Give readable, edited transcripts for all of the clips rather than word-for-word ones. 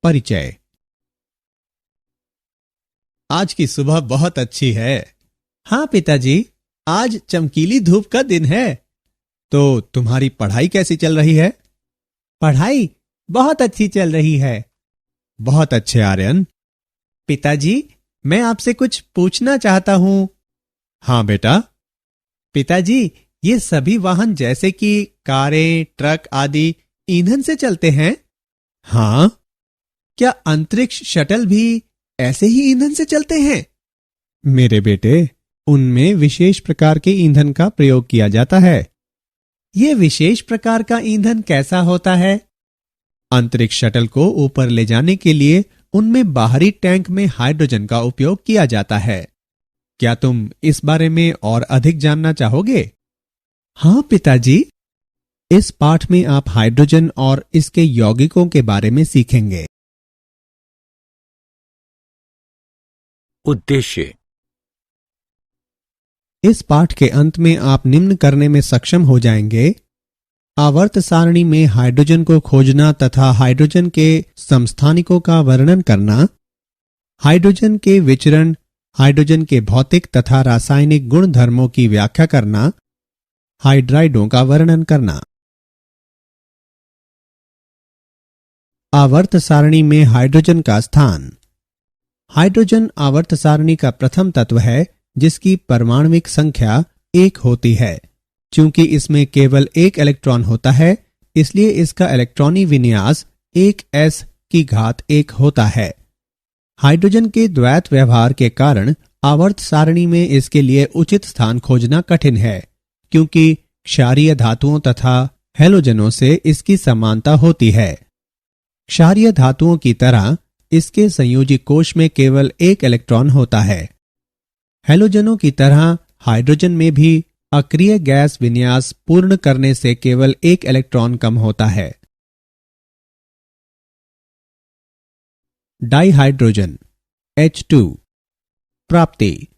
परिचय। आज की सुबह बहुत अच्छी है। हाँ पिताजी, आज चमकीली धूप का दिन है। तो तुम्हारी पढ़ाई कैसी चल रही है? पढ़ाई बहुत अच्छी चल रही है। बहुत अच्छे आर्यन। पिताजी, मैं आपसे कुछ पूछना चाहता हूं। हाँ बेटा। पिताजी, ये सभी वाहन जैसे कि कारें, ट्रक आदि ईंधन से चलते हैं? हाँ। क्या अंतरिक्ष शटल भी ऐसे ही ईंधन से चलते हैं? मेरे बेटे, उनमें विशेष प्रकार के ईंधन का प्रयोग किया जाता है। यह विशेष प्रकार का ईंधन कैसा होता है? अंतरिक्ष शटल को ऊपर ले जाने के लिए उनमें बाहरी टैंक में हाइड्रोजन का उपयोग किया जाता है। क्या तुम इस बारे में और अधिक जानना चाहोगे? हाँ पिताजी। इस पाठ में आप हाइड्रोजन और इसके यौगिकों के बारे में सीखेंगे। उद्देश्य। इस पाठ के अंत में आप निम्न करने में सक्षम हो जाएंगे: आवर्त सारणी में हाइड्रोजन को खोजना तथा हाइड्रोजन के समस्थानिकों का वर्णन करना, हाइड्रोजन के विचरण, हाइड्रोजन के भौतिक तथा रासायनिक गुण धर्मों की व्याख्या करना, हाइड्राइडों का वर्णन करना। आवर्त सारणी में हाइड्रोजन का स्थान। हाइड्रोजन आवर्त सारणी का प्रथम तत्व है जिसकी परमाणुविक संख्या 1 होती है। चूंकि इसमें केवल एक इलेक्ट्रॉन होता है, इसलिए इसका इलेक्ट्रॉनी विन्यास 1s⁻1 होता है। हाइड्रोजन के द्वैत व्यवहार के कारण आवर्त सारणी में इसके लिए उचित स्थान खोजना कठिन है, क्योंकि क्षारीय धातुओं तथा हैलोजनों से इसकी समानता होती है। क्षारीय धातुओं की तरह इसके संयोजी कोश में केवल एक इलेक्ट्रॉन होता है। हैलोजनों की तरह हाइड्रोजन में भी अक्रिय गैस विन्यास पूर्ण करने से केवल एक इलेक्ट्रॉन कम होता है। डाइहाइड्रोजन H2 प्राप्ति।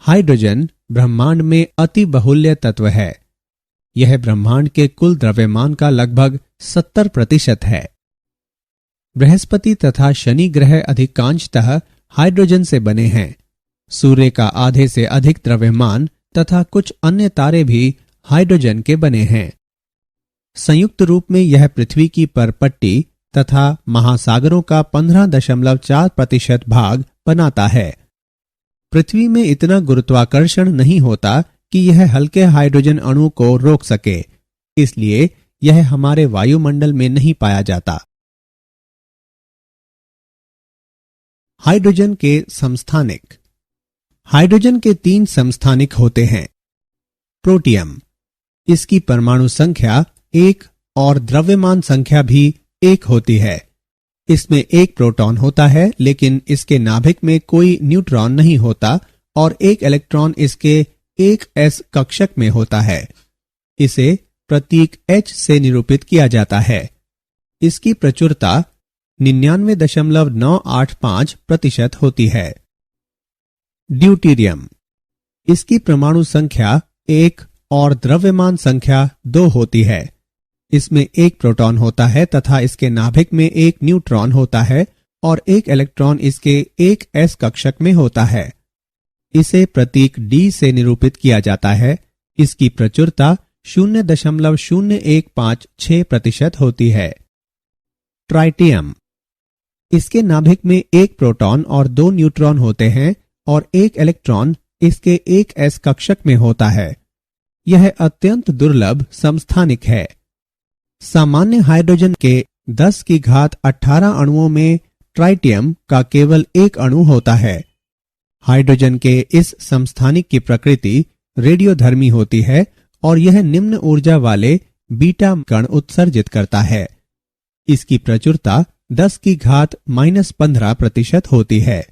हाइड्रोजन ब्रह्मांड में अति बहुल्य तत्व है। यह ब्रह्मांड के कुल द्रव्यमान का लगभग 70% है। बृहस्पति तथा शनि ग्रह अधिकांशतः हाइड्रोजन से बने हैं। सूर्य का आधे से अधिक द्रव्यमान तथा कुछ अन्य तारे भी हाइड्रोजन के बने हैं। संयुक्त रूप में यह पृथ्वी की परपट्टी तथा महासागरों का 15.4% भाग बनाता है। पृथ्वी में इतना गुरुत्वाकर्षण नहीं होता कि यह हल्के हाइड्रोजन अणु को रोक सके, इसलिए यह हमारे वायुमंडल में नहीं पाया जाता। हाइड्रोजन के समस्थानिक। हाइड्रोजन के 3 समस्थानिक होते हैं। प्रोटियम, इसकी परमाणु संख्या 1 और द्रव्यमान संख्या भी 1 होती है। इसमें एक प्रोटॉन होता है, लेकिन इसके नाभिक में कोई न्यूट्रॉन नहीं होता और एक इलेक्ट्रॉन इसके 1s कक्षक में होता है। इसे प्रतीक H से निरूपित किया जाता है। इसकी प्रचुरता 99.985% होती है। ड्यूटेरियम, इसकी परमाणु संख्या 1 और द्रव्यमान संख्या 2 होती है। इसमें एक प्रोटॉन होता है तथा इसके नाभिक में एक न्यूट्रॉन होता है और एक इलेक्ट्रॉन इसके 1s कक्षक में होता है। इसे प्रतीक D से निरूपित किया जाता है। इसकी प्रचुरता 0.0156% होती है। ट्राइटियम, इसके नाभिक में एक प्रोटॉन और 2 न्यूट्रॉन होते हैं और एक इलेक्ट्रॉन इसके 1s कक्षक में होता है। यह अत्यंत दुर्लभ समस्थानिक है। सामान्य हाइड्रोजन के 10⁻18 अणुओं में ट्राइटियम का केवल एक अणु होता है। हाइड्रोजन के इस समस्थानिक की प्रकृति रेडियोधर्मी होती है और यह निम्न ऊर्जा वाले बीटा कण उत्सर्जित करता है। इसकी प्रचुरता 10⁻15% होती है।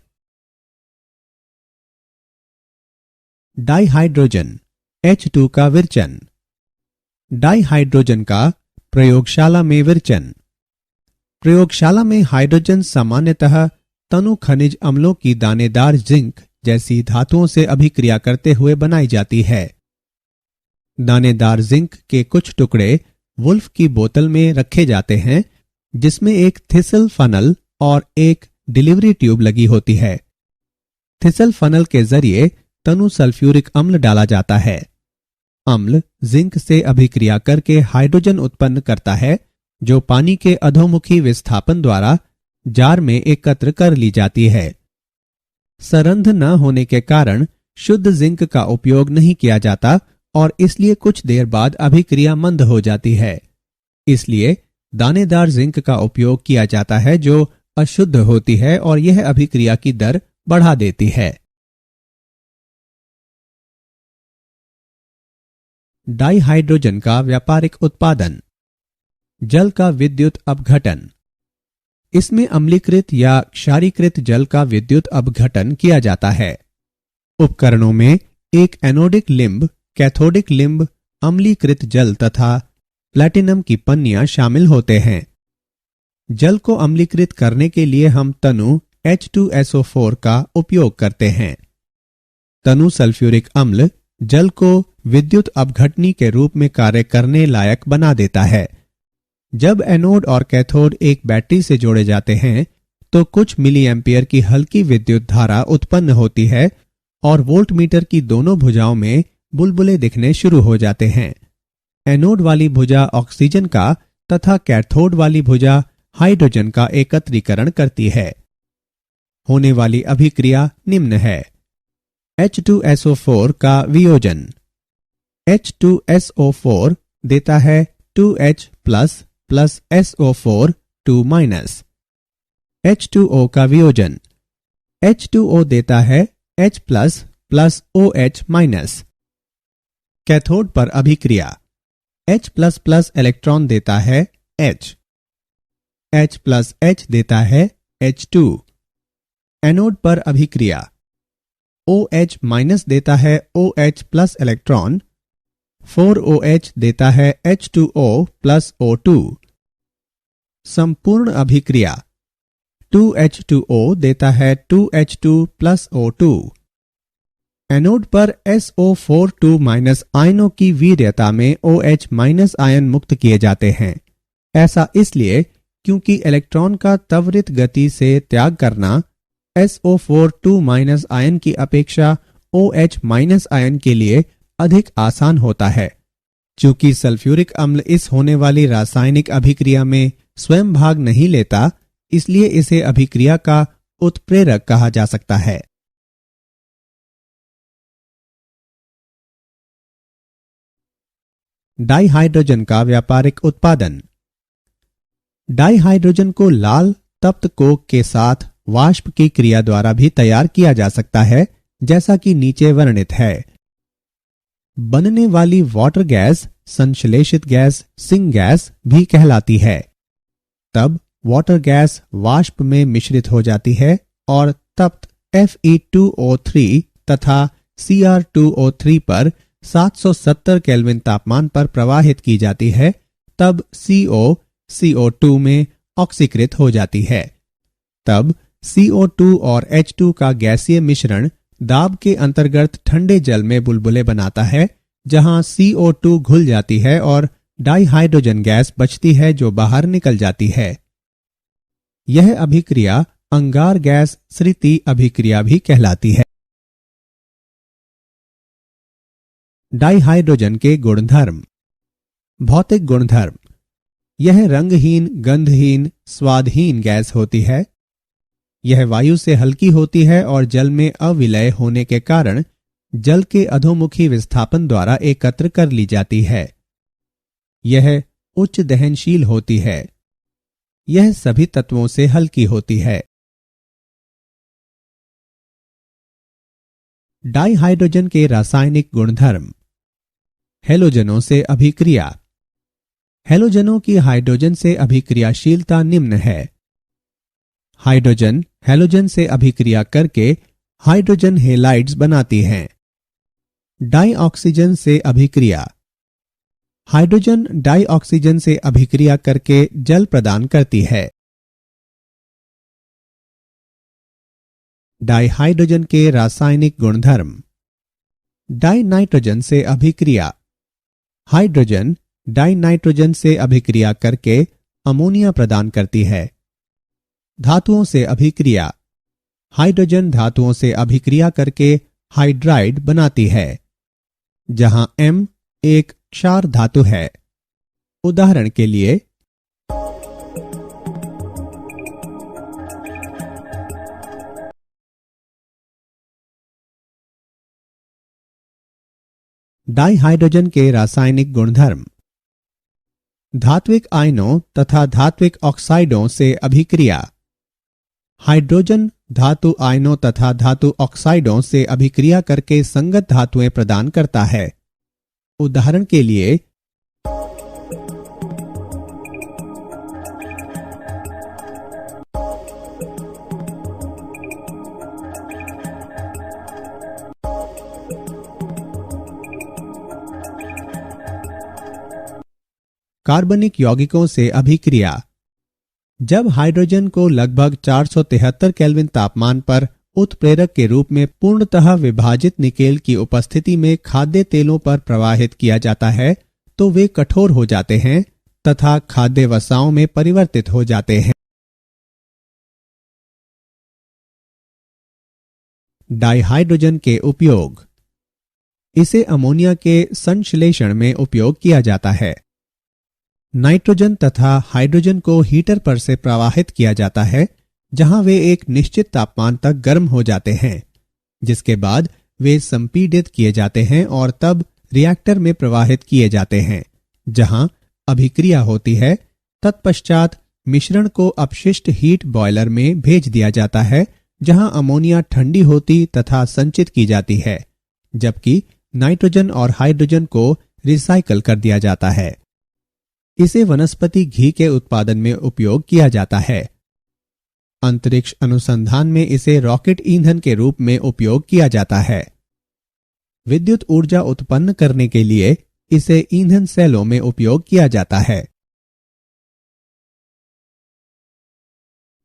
डाइहाइड्रोजन H2 का विरचन। डाइहाइड्रोजन का प्रयोगशाला में विरचन। प्रयोगशाला में हाइड्रोजन सामान्यतः तनु खनिज अम्लों की दानेदार जिंक जैसी धातुओं से अभिक्रिया करते हुए बनाई जाती है। दानेदार जिंक के कुछ टुकड़े वुल्फ की बोतल में रखे जाते हैं, जिसमें एक थिसल फनल और एक डिलीवरी ट्यूब लगी होती है। थिसल फनल के जरिए तनु सल्फ्यूरिक अम्ल डाला जाता है। अम्ल जिंक से अभिक्रिया करके हाइड्रोजन उत्पन्न करता है, जो पानी के अधोमुखी विस्थापन द्वारा जार में एकत्र कर ली जाती है। सरंध्र न होने के कारण शुद्ध जिंक का उपयोग नहीं किया जाता और इसलिए कुछ देर बाद अभिक्रिया मंद हो जाती है। इसलिए दानेदार जिंक का उपयोग किया जाता है, जो अशुद्ध होती है और यह अभिक्रिया की दर बढ़ा देती है। डाइहाइड्रोजन का व्यापारिक उत्पादन। जल का विद्युत अपघटन। इसमें अम्लीकृत या क्षारीकृत जल का विद्युत अपघटन किया जाता है। उपकरणों में एक एनोडिक लिंब, कैथोडिक लिंब, अम्लीकृत जल तथा प्लैटिनम की पन्नियां शामिल होते हैं। जल को अम्लीकृत करने के लिए हम तनु H2SO4 का उपयोग करते हैं। तनु सल्फ्यूरिक अम्ल जल को विद्युत अपघटनी के रूप में कार्य करने लायक बना देता है। जब एनोड और कैथोड एक बैटरी से जोड़े जाते हैं तो कुछ मिली एम्पियर की हल्की विद्युत धारा उत्पन्न होती है और वोल्टमीटर की दोनों भुजाओं में बुलबुले दिखने शुरू हो जाते हैं। एनोड वाली भुजा ऑक्सीजन का तथा कैथोड वाली भुजा हाइड्रोजन का एकत्रीकरण करती है। होने वाली अभिक्रिया निम्न है। H2SO4 का वियोजन। H2SO4 देता है 2H plus plus SO4 2 H2O का वियोजन। H2O देता है H plus plus OH minus. Cathode पर अभिक्रिया। H प्लस प्लस इलेक्ट्रॉन देता है H। H प्लस H देता है H2। एनोड पर अभिक्रिया। OH माइनस देता है OH प्लस इलेक्ट्रॉन। 4OH देता है H2O प्लस O2। संपूर्ण अभिक्रिया। 2H2O देता है 2H2 प्लस O2। एनोड पर SO42 माइनस आयनों की वीर्यता में OH माइनस आयन मुक्त किए जाते हैं। ऐसा इसलिए क्योंकि इलेक्ट्रॉन का त्वरित गति से त्याग करना SO42 माइनस आयन की अपेक्षा OH माइनस आयन के लिए अधिक आसान होता है। चूंकि सल्फ्यूरिक अम्ल इस होने वाली रासायनिक अभिक्रिया में स्वयं भाग नहीं लेता, इसलिए इसे अभिक्रिया का उत्प्रेरक कहा जा सकता है। डाइहाइड्रोजन का व्यापारिक उत्पादन। डाइहाइड्रोजन को लाल तप्त कोक के साथ वाष्प की क्रिया द्वारा भी तैयार किया जा सकता है, जैसा कि नीचे वर्णित है। बनने वाली वाटर गैस संश्लेषित गैस सिंगैस भी कहलाती है। तब वाटर गैस वाष्प में मिश्रित हो जाती है और तप्त Fe2O3 तथा Cr2O3 पर 770 केल्विन तापमान पर प्रवाहित की जाती है। तब CO2 में ऑक्सीकृत हो जाती है। तब CO2 और H2 का गैसीय मिश्रण दाब के अंतर्गत ठंडे जल में बुलबुले बनाता है, जहां CO2 घुल जाती है और डाइहाइड्रोजन गैस बचती है जो बाहर निकल जाती है। यह अभिक्रिया अंगार गैस स्थिति अभिक्रिया भी कहलाती है। डाइहाइड्रोजन के गुणधर्म। भौतिक गुणधर्म। यह रंगहीन, गंधहीन, स्वादहीन गैस होती है। यह वायु से हल्की होती है और जल में अविलय होने के कारण जल के अधोमुखी विस्थापन द्वारा एकत्र कर ली जाती है। यह उच्च दहनशील होती है। यह सभी तत्वों से हल्की होती है। डाइहाइड्रोजन के रासायनिक गुणधर्म। हैलोजनों से अभिक्रिया। हैलोजनों की हाइड्रोजन से अभिक्रियाशीलता निम्न है। हाइड्रोजन हैलोजन से अभिक्रिया करके हाइड्रोजन हेलाइड्स बनाती हैं। डाइऑक्सीजन से अभिक्रिया। हाइड्रोजन डाइऑक्सीजन से अभिक्रिया करके जल प्रदान करती है। डाइहाइड्रोजन के रासायनिक गुणधर्म। डाइनाइट्रोजन से अभिक्रिया। हाइड्रोजन डाइनाइट्रोजन से अभिक्रिया करके अमोनिया प्रदान करती है। धातुओं से अभिक्रिया। हाइड्रोजन धातुओं से अभिक्रिया करके हाइड्राइड बनाती है, जहां M एक क्षार धातु है। उदाहरण के लिए डाइहाइड्रोजन के रासायनिक गुणधर्म। धात्विक आयनों तथा धात्विक ऑक्साइडों से अभिक्रिया। हाइड्रोजन धातु आयनों तथा धातु ऑक्साइडों से अभिक्रिया करके संगत धातुएं प्रदान करता है। उदाहरण के लिए कार्बनिक यौगिकों से अभिक्रिया। जब हाइड्रोजन को लगभग 473 केल्विन तापमान पर उत्प्रेरक के रूप में पूर्णतः विभाजित निकेल की उपस्थिति में खाद्य तेलों पर प्रवाहित किया जाता है तो वे कठोर हो जाते हैं तथा खाद्य वसाओं में परिवर्तित हो जाते हैं। डाइहाइड्रोजन के उपयोग। इसे अमोनिया के संश्लेषण में उपयोग किया जाता है। नाइट्रोजन तथा हाइड्रोजन को हीटर पर से प्रवाहित किया जाता है, जहां वे एक निश्चित तापमान तक गर्म हो जाते हैं, जिसके बाद वे संपीडित किए जाते हैं और तब रिएक्टर में प्रवाहित किए जाते हैं, जहां अभिक्रिया होती है। तत्पश्चात मिश्रण को अपशिष्ट हीट बॉयलर में भेज दिया जाता है, जहां अमोनिया ठंडी होती तथा संचित की जाती है, जबकि नाइट्रोजन और हाइड्रोजन को रिसाइकल कर दिया जाता है। इसे वनस्पति घी के उत्पादन में उपयोग किया जाता है। अंतरिक्ष अनुसंधान में इसे रॉकेट ईंधन के रूप में उपयोग किया जाता है। विद्युत ऊर्जा उत्पन्न करने के लिए इसे ईंधन सेलों में उपयोग किया जाता है।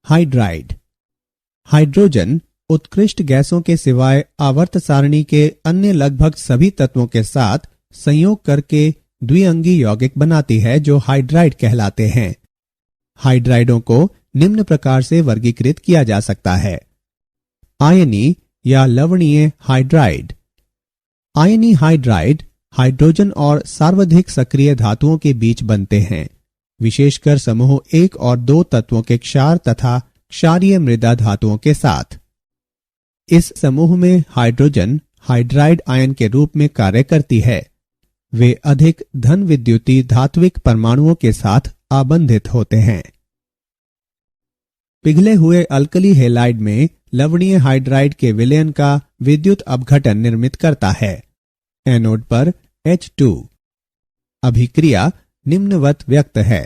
हाइड्राइड। हाइड्रोजन उत्कृष्ट गैसों के सिवाय आवर्त सारणी के अन्य लगभग सभी तत्वों के साथ संयोग करके द्विअंगी यौगिक बनाती है, जो हाइड्राइड कहलाते हैं। हाइड्राइडों को निम्न प्रकार से वर्गीकृत किया जा सकता है। आयनी या लवणीय हाइड्राइड। आयनी हाइड्राइड हाइड्रोजन और सर्वाधिक सक्रिय धातुओं के बीच बनते हैं, विशेषकर समूह 1 और 2 तत्वों के क्षार तथा क्षारीय मृदा धातुओं के साथ। इस समूह में हाइड्रोजन हाइड्राइड आयन के रूप में कार्य करती है। वे अधिक धन विद्युतीय धात्विक परमाणुओं के साथ आबंधित होते हैं। पिघले हुए अल्कली हैलाइड में लवणीय हाइड्राइड के विलयन का विद्युत अपघटन निर्मित करता है। एनोड पर H2। अभिक्रिया निम्नवत व्यक्त है।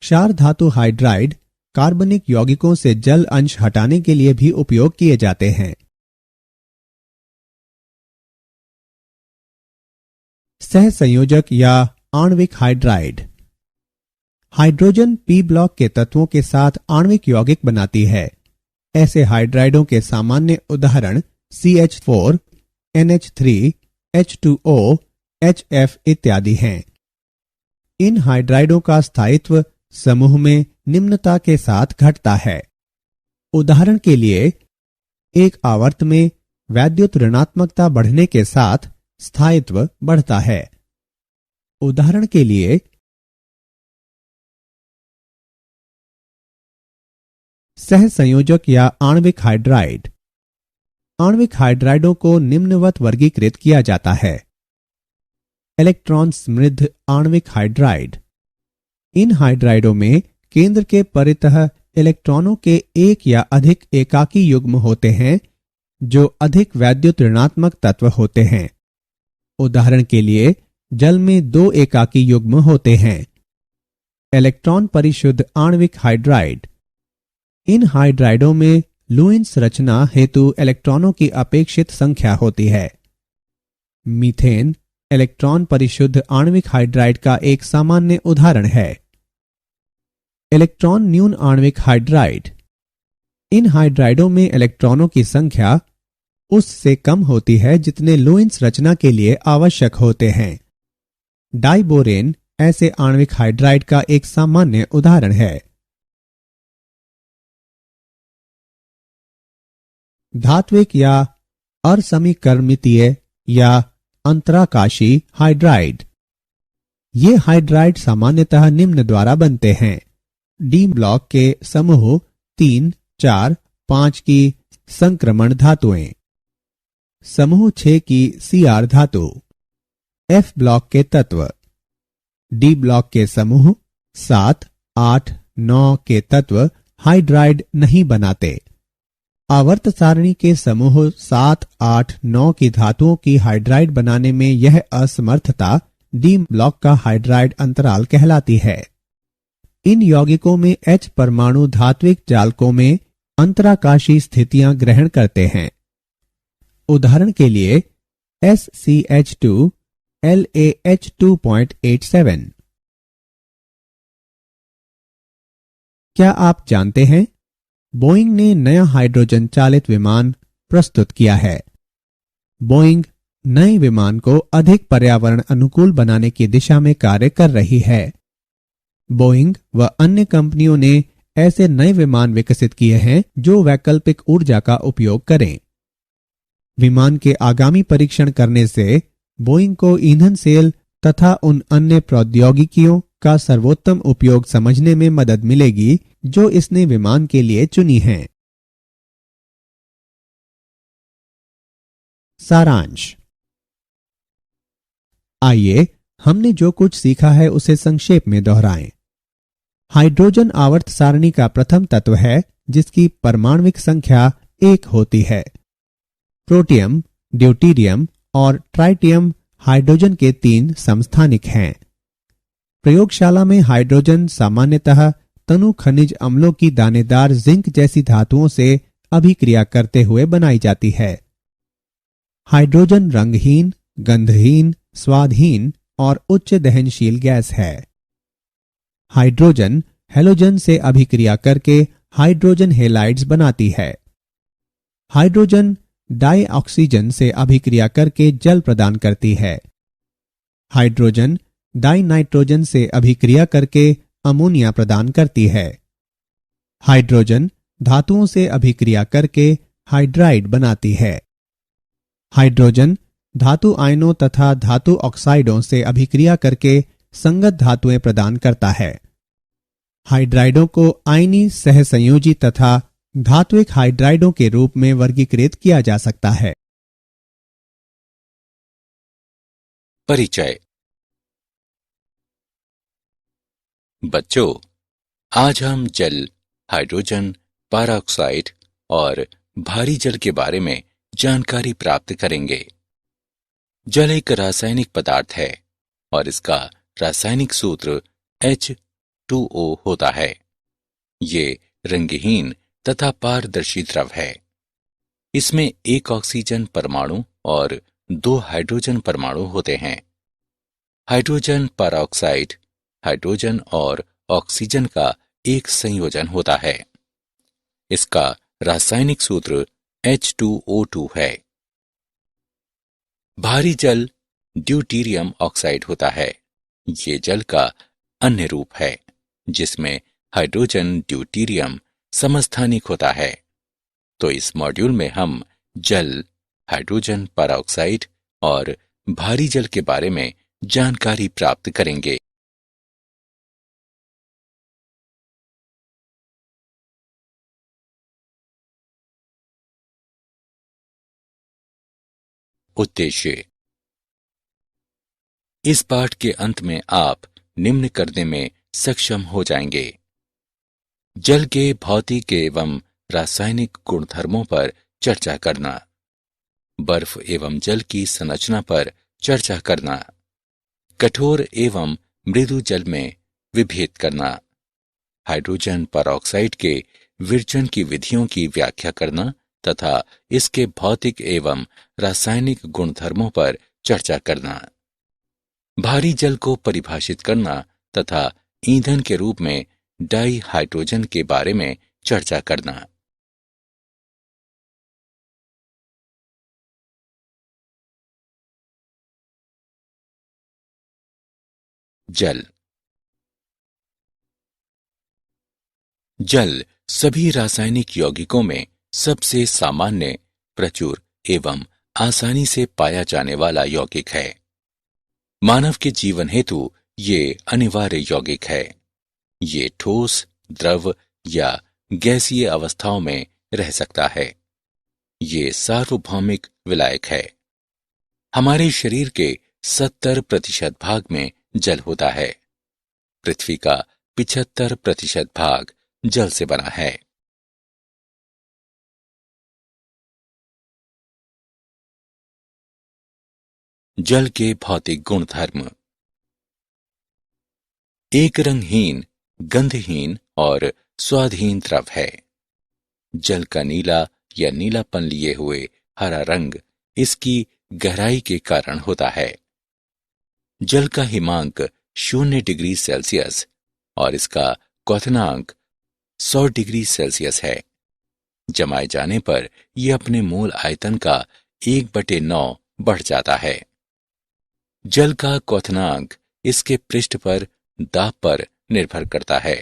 क्षार धातु हाइड्राइड कार्बनिक यौगिकों से जल अंश हटाने के लिए भी उपयोग किए जाते हैं। सहसंयोजक या आणविक हाइड्राइड। हाइड्रोजन P ब्लॉक के तत्वों के साथ आणविक यौगिक बनाती है। ऐसे हाइड्राइडों के सामान्य उदाहरण CH4, NH3, H2O, HF इत्यादि हैं। इन हाइड्राइडों का स्थायित्व समूह में निम्नता के साथ घटता है। उदाहरण के लिए एक आवर्त में वैद्युत ऋणात्मकता बढ़ने के साथ स्थायित्व बढ़ता है। उदाहरण के लिए सहसंयोजक या आणविक हाइड्राइड। आणविक हाइड्राइडों को निम्नवत वर्गीकृत किया जाता है। इलेक्ट्रॉन समृद्ध आणविक हाइड्राइड। इन हाइड्राइडों में केंद्र के परितः इलेक्ट्रॉनों के एक या अधिक एकाकी युग्म होते हैं, जो अधिक वैद्युत ऋणात्मक तत्व होते हैं। उदाहरण के लिए जल में 2 एकाकी युग्म होते हैं। इलेक्ट्रॉन परिशुद्ध आणविक हाइड्राइड। इन हाइड्राइडों में लुईस रचना हेतु इलेक्ट्रॉनों की अपेक्षित संख्या होती है। मीथेन इलेक्ट्रॉन परिशुद्ध आणविक हाइड्राइड का एक सामान्य उदाहरण है। इलेक्ट्रॉन न्यून आणविक हाइड्राइड। इन हाइड्राइडों में इलेक्ट्रॉनों की संख्या उससे कम होती है जितने लुईस रचना के लिए आवश्यक होते हैं। डाइबोरेन ऐसे आणविक हाइड्राइड का एक सामान्य उदाहरण है। धात्विक या असमीकरणितीय या अंतराकाशी हाइड्राइड। ये हाइड्राइड सामान्यतः निम्न द्वारा बनते हैं: डी ब्लॉक के समूह 3, 4, 5 की संक्रमण धातुएं, समूह 6 की सीआर धातु, एफ ब्लॉक के तत्व, डी ब्लॉक के समूह 7, 8, 9 के तत्व हाइड्राइड नहीं बनाते। आवर्त सारणी के समूह 7, 8, 9 की धातुओं की हाइड्राइड बनाने में यह असमर्थता डी ब्लॉक का हाइड्राइड अंतराल कहलाती है। इन यौगिकों में H परमाणु धात्विक जालकों में अंतराकाशी स्थितियां ग्रहण करते हैं। उदाहरण के लिए SCH2 LaH2.87। क्या आप जानते हैं बोइंग ने नया हाइड्रोजन चालित विमान प्रस्तुत किया है। बोइंग नए विमान को अधिक पर्यावरण अनुकूल बनाने की दिशा में कार्य कर रही है। बोइंग व अन्य कंपनियों ने ऐसे नए विमान विकसित किए हैं जो वैकल्पिक ऊर्जा का उपयोग करें। विमान के आगामी परीक्षण करने से बोइंग को ईंधन सेल तथा उन अन्य प्रौद्योगिकियों का सर्वोत्तम उपयोग समझने में मदद मिलेगी जो इसने विमान के लिए चुनी हैं। सारांश। आइए हमने जो कुछ सीखा है उसे संक्षेप में दोहराएं। हाइड्रोजन आवर्त सारणी का प्रथम तत्व है जिसकी परमाणुक संख्या 1 होती है। प्रोटियम, ड्यूटीरियम और ट्राइटियम हाइड्रोजन के 3 समस्थानिक हैं। प्रयोगशाला में हाइड्रोजन सामान्यतः तनु खनिज अम्लों की दानेदार जिंक जैसी धातुओं से अभिक्रिया करते हुए बनाई जाती है। हाइड्रोजन रंगहीन, गंधहीन, स्वादहीन और उच्च दहनशील गैस है। हाइड्रोजन हेलोजन से अभिक्रिया करके हाइड्रोजन हेलाइड्स बनाती है। हाइड्रोजन डाई ऑक्सीजन से अभिक्रिया करके जल प्रदान करती है। हाइड्रोजन डाई नाइट्रोजन से अभिक्रिया करके अमोनिया प्रदान करती है। हाइड्रोजन धातुओं से अभिक्रिया करके हाइड्राइड बनाती है। हाइड्रोजन धातु आयनों तथा धातु ऑक्साइडों से अभिक्रिया करके संगत धातुएं प्रदान करता है। हाइड्राइडों को आयनी सहसंयोजी तथा धात्विक हाइड्राइडों के रूप में वर्गीकृत किया जा सकता है। परिचय। बच्चों, आज हम जल, हाइड्रोजन, पेरोक्साइड और भारी जल के बारे में जानकारी प्राप्त करेंगे। जल एक रासायनिक पदार्थ है और इसका रासायनिक सूत्र H2O होता है। ये रंगहीन तथा पारदर्शी द्रव है। इसमें एक ऑक्सीजन परमाणु और 2 हाइड्रोजन परमाणु होते हैं। हाइड्रोजन पेरोक्साइड हाइड्रोजन और ऑक्सीजन का एक संयोजन होता है। इसका रासायनिक सूत्र H2O2 है। भारी जल ड्यूटीरियम ऑक्साइड होता है। ये जल का अन्य रूप है जिसमें हाइड्रोजन ड्यूटीरियम समस्थानिक होता है। तो इस मॉड्यूल में हम जल, हाइड्रोजन पेरोक्साइड और भारी जल के बारे में जानकारी प्राप्त करेंगे। उद्देश्य। इस पाठ के अंत में आप निम्न करने में सक्षम हो जाएंगे: जल के भौतिक एवं रासायनिक गुणधर्मों पर चर्चा करना, बर्फ एवं जल की संरचना पर चर्चा करना, कठोर एवं मृदु जल में विभेद करना, हाइड्रोजन पेरोक्साइड के विरजन की विधियों की व्याख्या करना तथा इसके भौतिक एवं रासायनिक गुणधर्मों पर चर्चा करना, भारी जल को परिभाषित करना तथा ईंधन के रूप में डाई हाइड्रोजन के बारे में चर्चा करना। जल। जल सभी रासायनिक यौगिकों में सबसे सामान्य, प्रचुर एवं आसानी से पाया जाने वाला यौगिक है। मानव के जीवन हेतु ये अनिवार्य यौगिक है। ये ठोस, द्रव या गैसीय अवस्थाओं में रह सकता है। ये सार्वभौमिक विलायक है। हमारे शरीर के 70% भाग में जल होता है। पृथ्वी का 75% भाग जल से बना है। जल के भौतिक गुणधर्म। एक रंगहीन, गंधहीन और स्वादहीन द्रव है। जल का नीला या नीलापन लिए हुए हरा रंग इसकी गहराई के कारण होता है। जल का हिमांक 0 डिग्री सेल्सियस और इसका क्वथनांक 100 डिग्री सेल्सियस है। जमाए जाने पर यह अपने मूल आयतन का 1/9 बढ़ जाता है। जल का क्वथनांक इसके पृष्ठ पर दाब पर निर्भर करता है।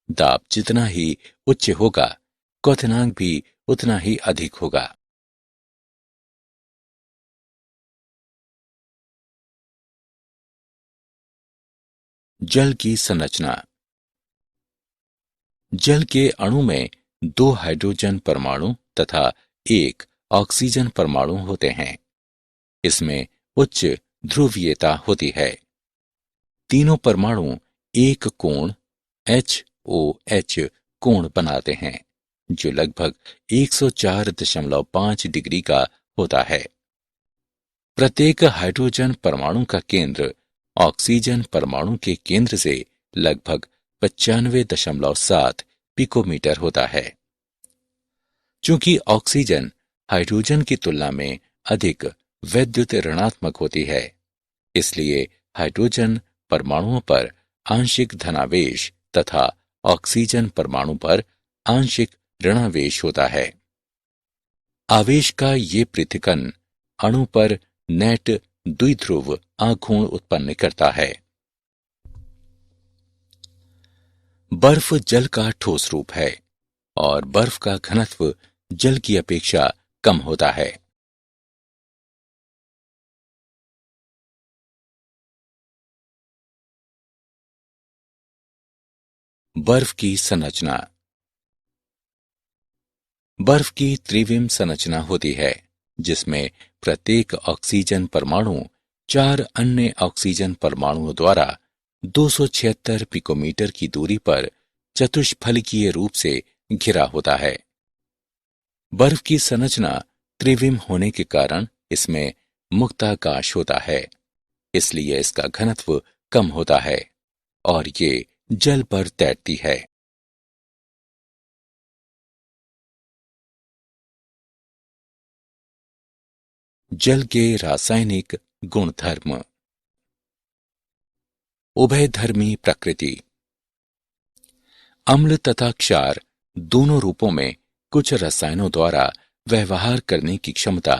दाब जितना ही उच्च होगा, क्वथनांक भी उतना ही अधिक होगा। जल की संरचना। जल के अणु में 2 हाइड्रोजन परमाणु तथा 1 ऑक्सीजन परमाणु होते हैं। इसमें उच्च ध्रुवीयता होती है। तीनों परमाणु एक कोण HOH कोण बनाते हैं, जो लगभग 104.5 डिग्री का होता है। प्रत्येक हाइड्रोजन परमाणु का केंद्र ऑक्सीजन परमाणु के केंद्र से लगभग 95.7 पिकोमीटर होता है। चूंकि ऑक्सीजन हाइड्रोजन की तुलना में अधिक वैद्युत ऋणात्मक होती है, इसलिए हाइड्रोजन परमाणुओं पर आंशिक धनावेश तथा ऑक्सीजन परमाणु पर आंशिक ऋणावेश होता है। आवेश का ये पृथक्करण अणु पर नेट द्विध्रुव आघूर्ण उत्पन्न करता है। बर्फ जल का ठोस रूप है और बर्फ का घनत्व जल की अपेक्षा कम होता है। बर्फ की संरचना। बर्फ की त्रिविम संरचना होती है, जिसमें प्रत्येक ऑक्सीजन परमाणु 4 अन्य ऑक्सीजन परमाणुओं द्वारा 276 पिकोमीटर की दूरी पर चतुष्फलकीय रूप से घिरा होता है। बर्फ की संरचना त्रिविम होने के कारण इसमें मुक्ताकाश होता है, इसलिए इसका घनत्व कम होता है और ये जल पर तैरती है। जल के रासायनिक गुणधर्म। उभयधर्मी प्रकृति। अम्ल तथा क्षार दोनों रूपों में कुछ रसायनों द्वारा व्यवहार करने की क्षमता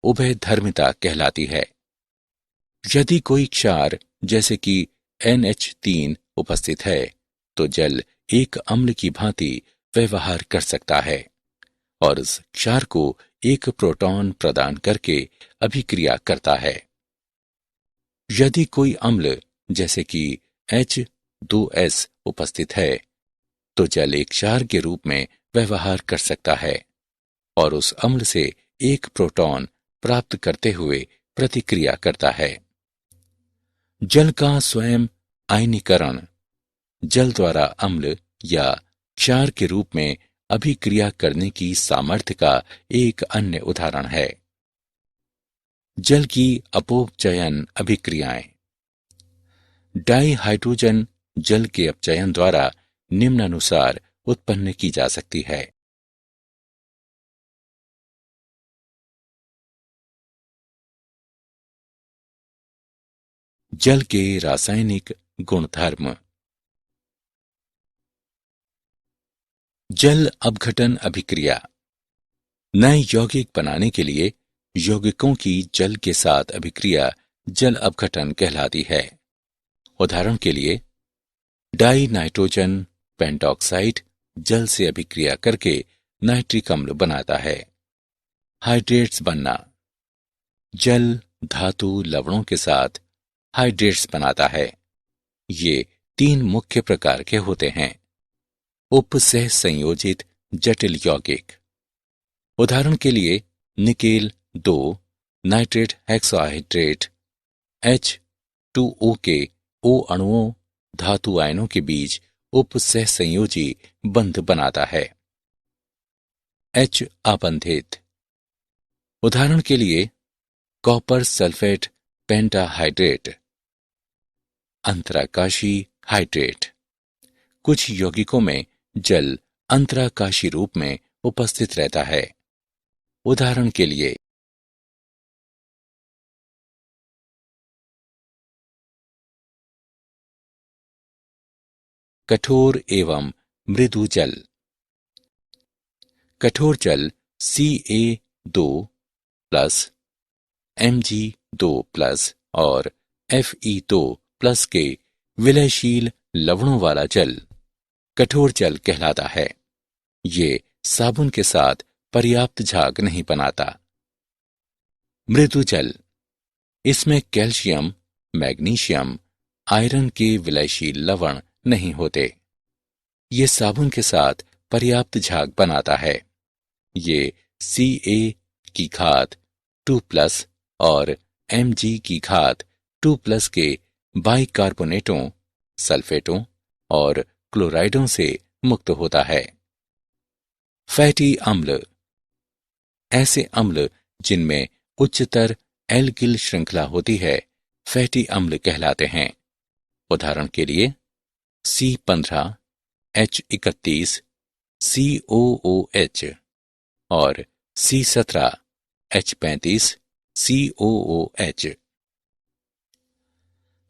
उभयधर्मिता कहलाती है। यदि कोई क्षार जैसे कि NH3 उपस्थित है, तो जल एक अम्ल की भांति व्यवहार कर सकता है और उस क्षार को एक प्रोटॉन प्रदान करके अभिक्रिया करता है। यदि कोई अम्ल जैसे कि H2S उपस्थित है, तो जल एक क्षार के रूप में व्यवहार कर सकता है और उस अम्ल से एक प्रोटॉन प्राप्त करते हुए प्रतिक्रिया करता है। जल का स्वयं आयनीकरण जल द्वारा अम्ल या क्षार के रूप में अभिक्रिया करने की सामर्थ्य का एक अन्य उदाहरण है। जल की अपचयन अभिक्रियाएं। डाइहाइड्रोजन जल के अपचयन द्वारा निम्नानुसार उत्पन्न की जा सकती है। जल के रासायनिक गुणधर्म। जल अपघटन अभिक्रिया। नए यौगिक बनाने के लिए यौगिकों की जल के साथ अभिक्रिया जल अपघटन कहलाती है। उदाहरण के लिए डाई नाइट्रोजन पेंटॉक्साइड जल से अभिक्रिया करके नाइट्रिक अम्ल बनाता है। हाइड्रेट्स बनना, जल धातु लवणों के साथ हाइड्रेट्स बनाता है। ये 3 मुख्य प्रकार के होते हैं। उपसह संयोजित जटिल यौगिक, उदाहरण के लिए निकेल 2 नाइट्रेट हेक्साहाइड्रेट H2O के O अणुओं धातु आयनों के बीच उपसह संयोजी बंध बनाता है। H आबंधित, उदाहरण के लिए कॉपर सल्फेट पेंटाहाइड्रेट, अंतराकाशी हाइड्रेट। कुछ यौगिकों में जल अंतराकाशी रूप में उपस्थित रहता है। उदाहरण के लिए कठोर एवं मृदु जल। कठोर जल Ca2+, Mg2+ और Fe2+ के विलयशील लवणों वाला जल कठोर जल कहलाता है। ये साबुन के साथ पर्याप्त झाग नहीं बनाता। मृदु जल, इसमें कैल्शियम, मैग्नीशियम, आयरन के विलयशील लवण नहीं होते। ये साबुन के साथ पर्याप्त झाग बनाता है। ये Ca की घात 2+ और Mg की घात 2+ के बाइकार्बोनेटों, सल्फेटों और क्लोराइडों से मुक्त होता है। फैटी अम्ल, ऐसे अम्ल जिनमें उच्चतर एल्किल श्रृंखला होती है, फैटी अम्ल कहलाते हैं। उदाहरण के लिए C15, H31, COOH और C17, H35, COOH।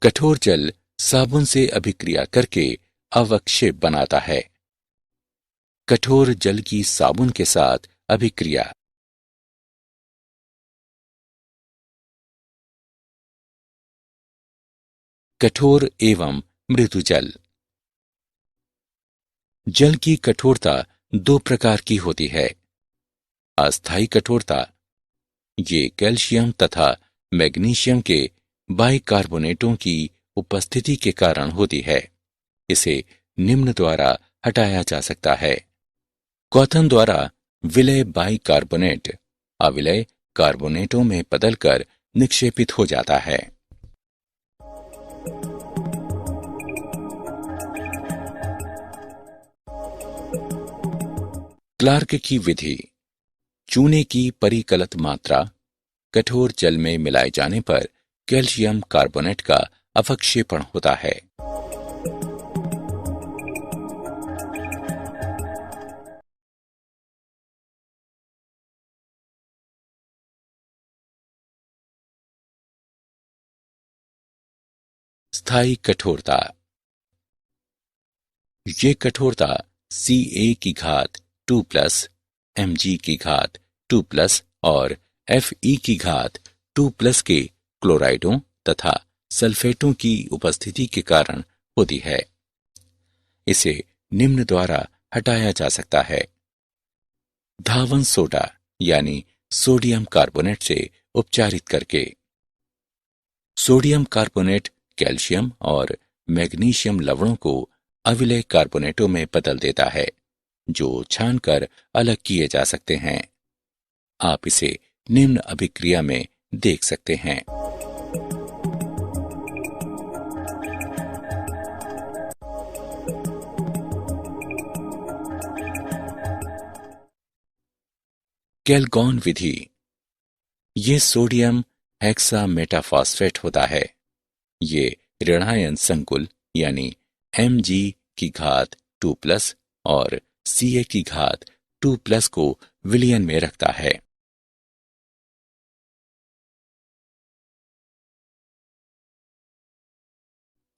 कठोर जल साबुन से अभिक्रिया करके अवक्षेप बनाता है। कठोर जल की साबुन के साथ अभिक्रिया। कठोर एवं मृदु जल। जल की कठोरता 2 प्रकार की होती है। अस्थायी कठोरता, ये कैल्शियम तथा मैग्नीशियम के बाइकार्बोनेटों की उपस्थिति के कारण होती है। इसे निम्न द्वारा हटाया जा सकता है। क्वथन द्वारा विलय बाइकार्बोनेट अविलय कार्बोनेटों में बदलकर निक्षेपित हो जाता है। क्लार्क की विधि। चूने की परिकलित मात्रा कठोर जल में मिलाए जाने पर कैल्शियम कार्बोनेट का अवक्षेपण होता है। स्थायी कठोरता, ये कठोरता Ca की घात 2+, Mg की घात 2+ और Fe की घात 2+ के क्लोराइडों तथा सल्फेटों की उपस्थिति के कारण होती है। इसे निम्न द्वारा हटाया जा सकता है। धावन सोडा यानी सोडियम कार्बोनेट से उपचारित करके। सोडियम कार्बोनेट कैल्शियम और मैग्नीशियम लवणों को अविलय कार्बोनेटों में बदल देता है, जो छानकर अलग किए जा सकते हैं। आप इसे निम्न अभिक्रिया में देख सकते हैं। कैलगॉन विधि। ये सोडियम हेक्सामेटाफॉस्फेट होता है। ये ऋणायन संकुल यानी Mg की घात 2+ और Ca की घात 2+ को विलयन में रखता है।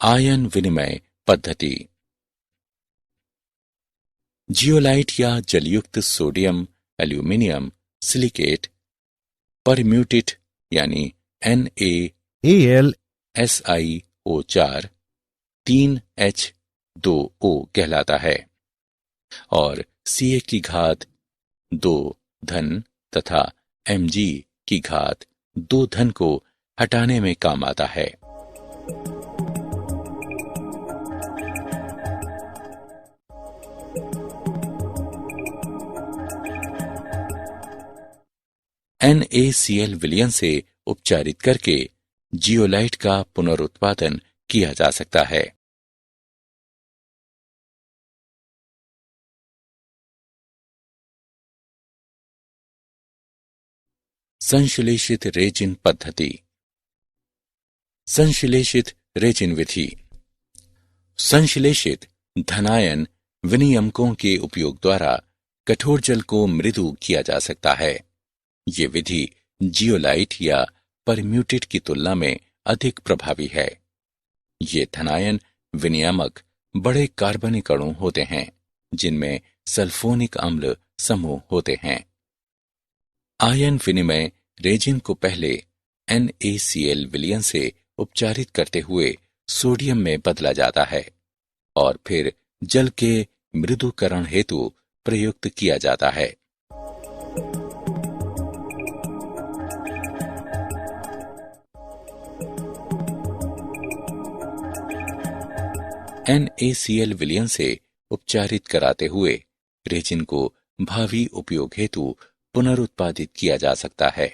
आयन विनिमय पद्धति। जियोलाइट या जलयुक्त सोडियम एल्यूमिनियम सिलिकेट परम्यूटेट यानी NaAlSiO4 3H2O कहलाता है और Ca की घात 2 धन तथा mg की घात 2 धन को हटाने में काम आता है। NaCl विलयन से उपचारित करके जियोलाइट का पुनरुत्पादन किया जा सकता है। संश्लेषित रेजिन पद्धति। संश्लेषित रेजिन विधि। संश्लेषित धनायन विनियमकों के उपयोग द्वारा कठोर जल को मृदु किया जा सकता है। ये विधि जियोलाइट या परम्यूटेट की तुलना में अधिक प्रभावी है। ये धनायन विनियामक बड़े कार्बनिक अणु होते हैं जिनमें सल्फोनिक अम्ल समूह होते हैं। आयन विनिमय रेजिन को पहले NaCl विलयन से उपचारित करते हुए सोडियम में बदला जाता है और फिर जल के मृदुकरण हेतु प्रयुक्त किया जाता है। NaCl विलयन से उपचारित कराते हुए रेजिन को भावी उपयोग हेतु पुनरुत्पादित किया जा सकता है।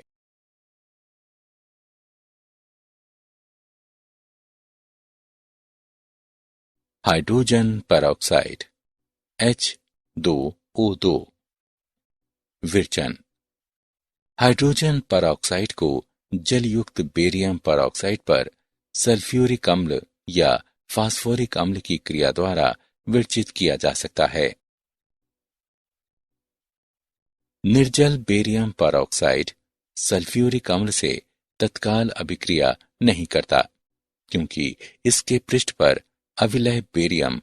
हाइड्रोजन पेरोक्साइड H2O2 विरचन। हाइड्रोजन पेरोक्साइड को जलयुक्त बेरियम पेरोक्साइड पर सल्फ्यूरिक अम्ल या फास्फोरिक अम्ल की क्रिया द्वारा विरचित किया जा सकता है। निर्जल बेरियम पेरोक्साइड सल्फ्यूरिक अम्ल से तत्काल अभिक्रिया नहीं करता क्योंकि इसके पृष्ठ पर अविलय बेरियम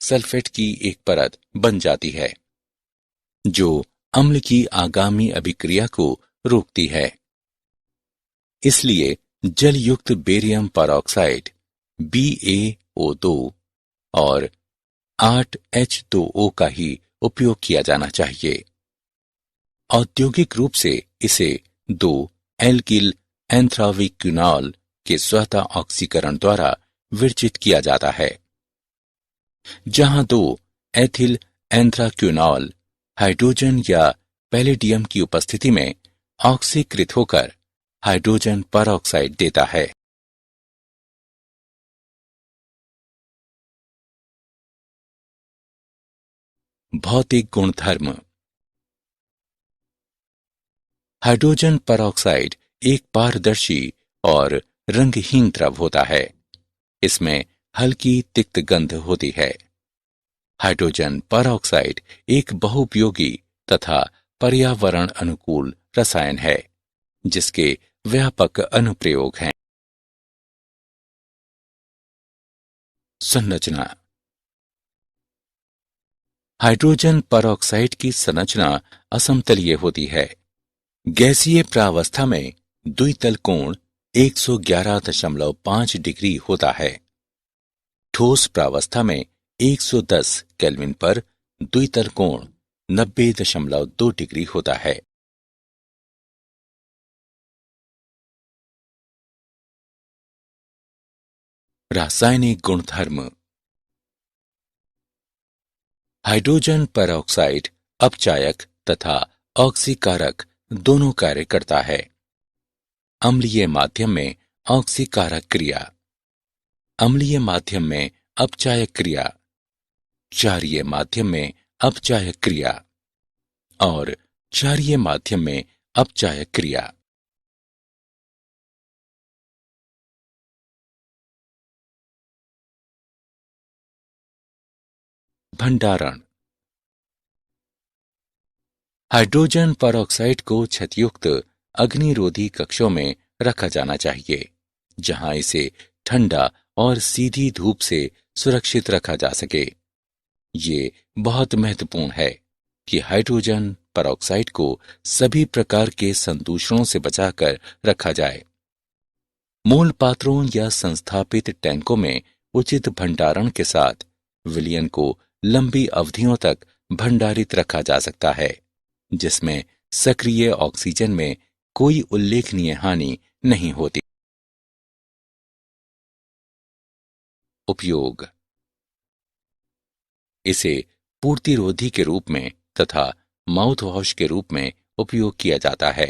सल्फेट की एक परत बन जाती है जो अम्ल की आगामी अभिक्रिया को रोकती है। इसलिए जलयुक्त बेरियम पेरोक्साइड BaO2 और 8H2O का ही उपयोग किया जाना चाहिए। औद्योगिक रूप से इसे 2 एल्किल एंथ्राविक्विनॉल के स्वतः ऑक्सीकरण द्वारा विरचित किया जाता है, जहां 2 एथिल एंथ्राक्विनॉल हाइड्रोजन या पैलेडियम की उपस्थिति में ऑक्सीकृत होकर हाइड्रोजन पेरोक्साइड देता है। भौतिक गुणधर्म। हाइड्रोजन पेरोक्साइड एक पारदर्शी और रंगहीन द्रव होता है। इसमें हल्की तिक्त गंध होती है। हाइड्रोजन पेरोक्साइड एक बहुउपयोगी तथा पर्यावरण अनुकूल रसायन है जिसके व्यापक अनुप्रयोग हैं। संरचना। हाइड्रोजन पेरोक्साइड की संरचना असमतलीय होती है। गैसीय प्रावस्था में द्वितल कोण 111.5 डिग्री होता है। ठोस प्रावस्था में 110 केल्विन पर द्वितल कोण 90.2 डिग्री होता है। रासायनिक गुणधर्म। हाइड्रोजन पेरोक्साइड अपचायक तथा ऑक्सीकारक दोनों कार्य करता है। अम्लीय माध्यम में ऑक्सीकारक क्रिया, अम्लीय माध्यम में अपचायक क्रिया, क्षारीय माध्यम में अपचायक क्रिया और क्षारीय माध्यम में अपचायक क्रिया। भंडारण। हाइड्रोजन पेरोक्साइड को क्षतियुक्त अग्निरोधी कक्षों में रखा जाना चाहिए जहां इसे ठंडा और सीधी धूप से सुरक्षित रखा जा सके। ये बहुत महत्वपूर्ण है कि हाइड्रोजन पेरोक्साइड को सभी प्रकार के संदूषणों से बचाकर रखा जाए। मूल पात्रों या संस्थापित टैंकों में उचित भंडारण के साथ विलयन को लंबी अवधियों तक भंडारित रखा जा सकता है। जिसमें सक्रिय ऑक्सीजन में कोई उल्लेखनीय हानि नहीं होती। उपयोग: इसे पूर्तिरोधी के रूप में तथा माउथ वॉश के रूप में उपयोग किया जाता है।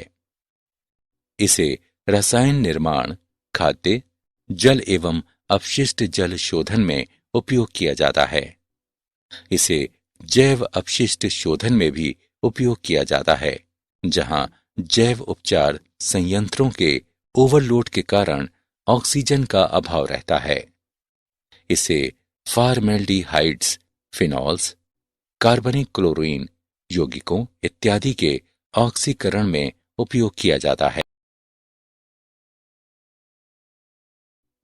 इसे रसायन निर्माण, खाद्य, जल एवं अपशिष्ट जल शोधन में उपयोग किया जाता है। इसे जैव अपशिष्ट शोधन में भी उपयोग किया जाता है, जहां जैव उपचार संयंत्रों के ओवरलोड के कारण ऑक्सीजन का अभाव रहता है। इसे फॉर्मेल्डिहाइड्स, फिनॉल्स, कार्बनिक क्लोरीन, यौगिकों इत्यादि के ऑक्सीकरण में उपयोग किया जाता है।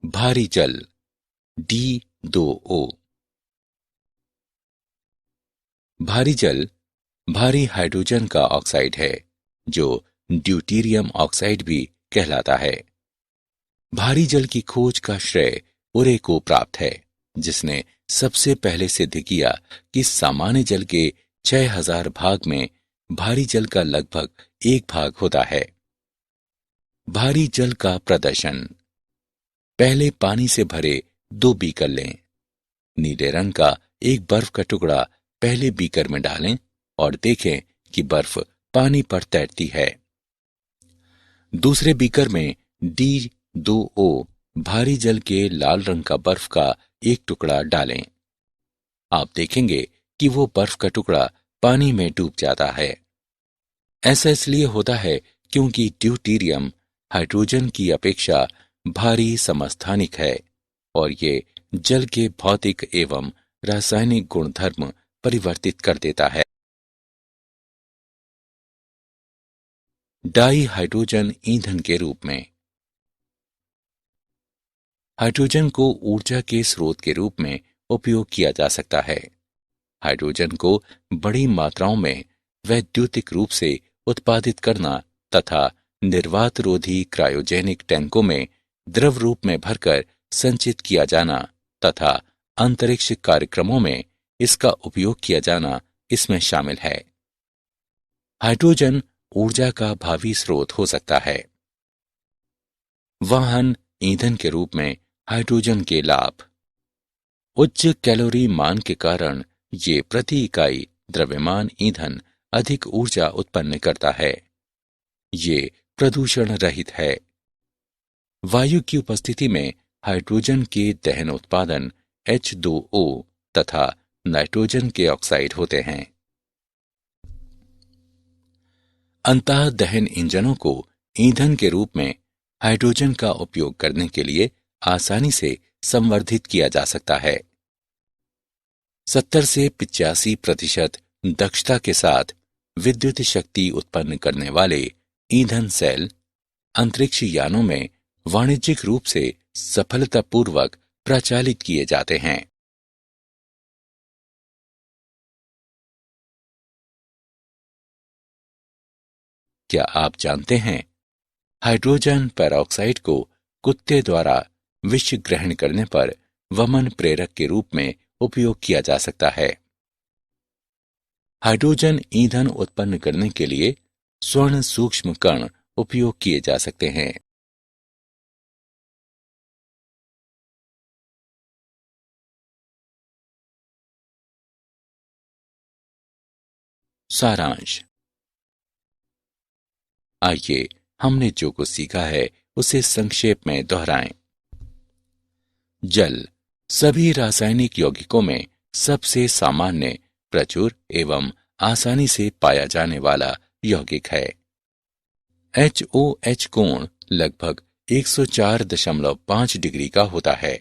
भारी जल D2O। भारी जल भारी हाइड्रोजन का ऑक्साइड है, जो ड्यूटीरियम ऑक्साइड भी कहलाता है। भारी जल की खोज का श्रेय उरे को प्राप्त है, जिसने सबसे पहले सिद्ध किया कि सामान्य जल के 6000 भाग में भारी जल का लगभग 1 भाग होता है। भारी जल का प्रदर्शन: पहले पानी से भरे 2 बीकर लें। नीले रंग का एक बर्फ का टुकड़ा पहले बीकर में डालें और देखें कि बर्फ पानी पर तैरती है। दूसरे बीकर में D2O भारी जल के लाल रंग का बर्फ का एक टुकड़ा डालें। आप देखेंगे कि वो बर्फ का टुकड़ा पानी में डूब जाता है। ऐसा इसलिए होता है क्योंकि ड्यूटीरियम हाइड्रोजन की अपेक्षा भारी समस्थानिक है और ये जल के भौतिक एवं रासायनिक गुणधर्म परिवर्तित कर देता है। डाई हाइड्रोजन ईंधन के रूप में: हाइड्रोजन को ऊर्जा के स्रोत के रूप में उपयोग किया जा सकता है। हाइड्रोजन को बड़ी मात्राओं में वैद्युतिक रूप से उत्पादित करना तथा निर्वातरोधी क्रायोजेनिक टैंकों में द्रव रूप में भरकर संचित किया जाना तथा अंतरिक्ष कार्यक्रमों में इसका उपयोग किया जाना इसमें शामिल है। हाइड्रोजन ऊर्जा का भावी स्रोत हो सकता है। वाहन ईंधन के रूप में हाइड्रोजन के लाभ: उच्च कैलोरी मान के कारण ये प्रति इकाई द्रव्यमान ईंधन अधिक ऊर्जा उत्पन्न करता है। ये प्रदूषण रहित है। वायु की उपस्थिति में हाइड्रोजन के दहन उत्पादन H2O तथा नाइट्रोजन के ऑक्साइड होते हैं। अंतः दहन इंजनों को ईंधन के रूप में हाइड्रोजन का उपयोग करने के लिए आसानी से संवर्धित किया जा सकता है। 70 से 85% दक्षता के साथ विद्युत शक्ति उत्पन्न करने वाले ईंधन सेल अंतरिक्ष यानों में वाणिज्यिक रूप से सफलतापूर्वक प्रचालित किए जाते हैं। क्या आप जानते हैं, हाइड्रोजन पेरोक्साइड को कुत्ते द्वारा विष ग्रहण करने पर वमन प्रेरक के रूप में उपयोग किया जा सकता है। हाइड्रोजन ईंधन उत्पन्न करने के लिए स्वर्ण सूक्ष्म कण उपयोग किए जा सकते हैं। सारांश: आइए हमने जो कुछ सीखा है उसे संक्षेप में दोहराएं। जल सभी रासायनिक यौगिकों में सबसे सामान्य, प्रचुर एवं आसानी से पाया जाने वाला यौगिक है। HOH कोण लगभग 104.5 डिग्री का होता है।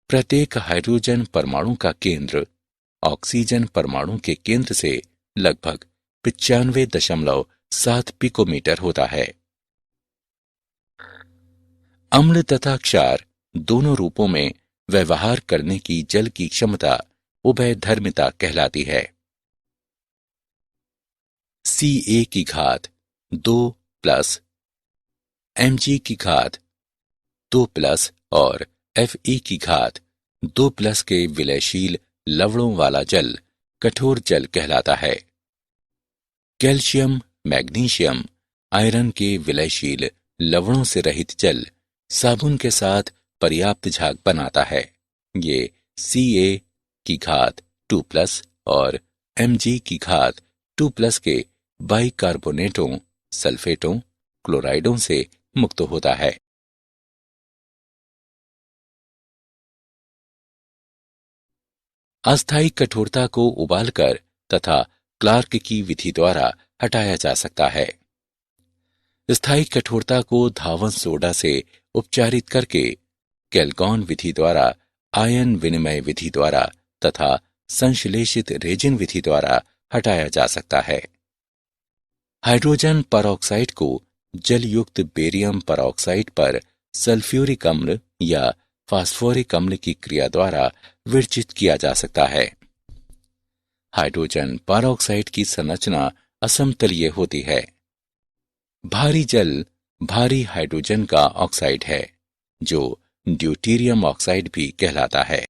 प्रत्येक हाइड्रोजन परमाणु का केंद्र ऑक्सीजन परमाणु के केंद्र से लगभग 95.7 पिकोमीटर होता है। अम्ल तथा क्षार दोनों रूपों में व्यवहार करने की जल की क्षमता उभयधर्मिता कहलाती है। Ca की घात 2+ Mg की घात 2+ और Fe की घात 2+ के विलयशील लवणों वाला जल कठोर जल कहलाता है। कैल्शियम, मैग्नीशियम, आयरन के विलयशील लवणों से रहित जल साबुन के साथ पर्याप्त झाग बनाता है। ये Ca की घात 2+ और Mg की घात 2+ के बाइकार्बोनेटों, सल्फेटों, क्लोराइडों से मुक्त होता है। अस्थायी कठोरता को उबालकर तथा क्लार्क की विधि द्वारा हटाया जा सकता है। स्थायी कठोरता को धावन सोडा से उपचारित करके कैल्गॉन विधि द्वारा, आयन विनिमय विधि द्वारा तथा संश्लेषित रेजिन विधि द्वारा हटाया जा सकता है। हाइड्रोजन परऑक्साइड को जलयुक्त बेरियम परऑक्साइड पर सल्फ्यूरिक अम्ल या फास्फोरिक अम्ल की क्रिया द्वारा विरचित किया जा सकता है। हाइड्रोजन परऑक्साइड की संरचना असमतलीय होती है। भारी जल भारी हाइड्रोजन का ऑक्साइड है, जो ड्यूटेरियम ऑक्साइड भी कहलाता है।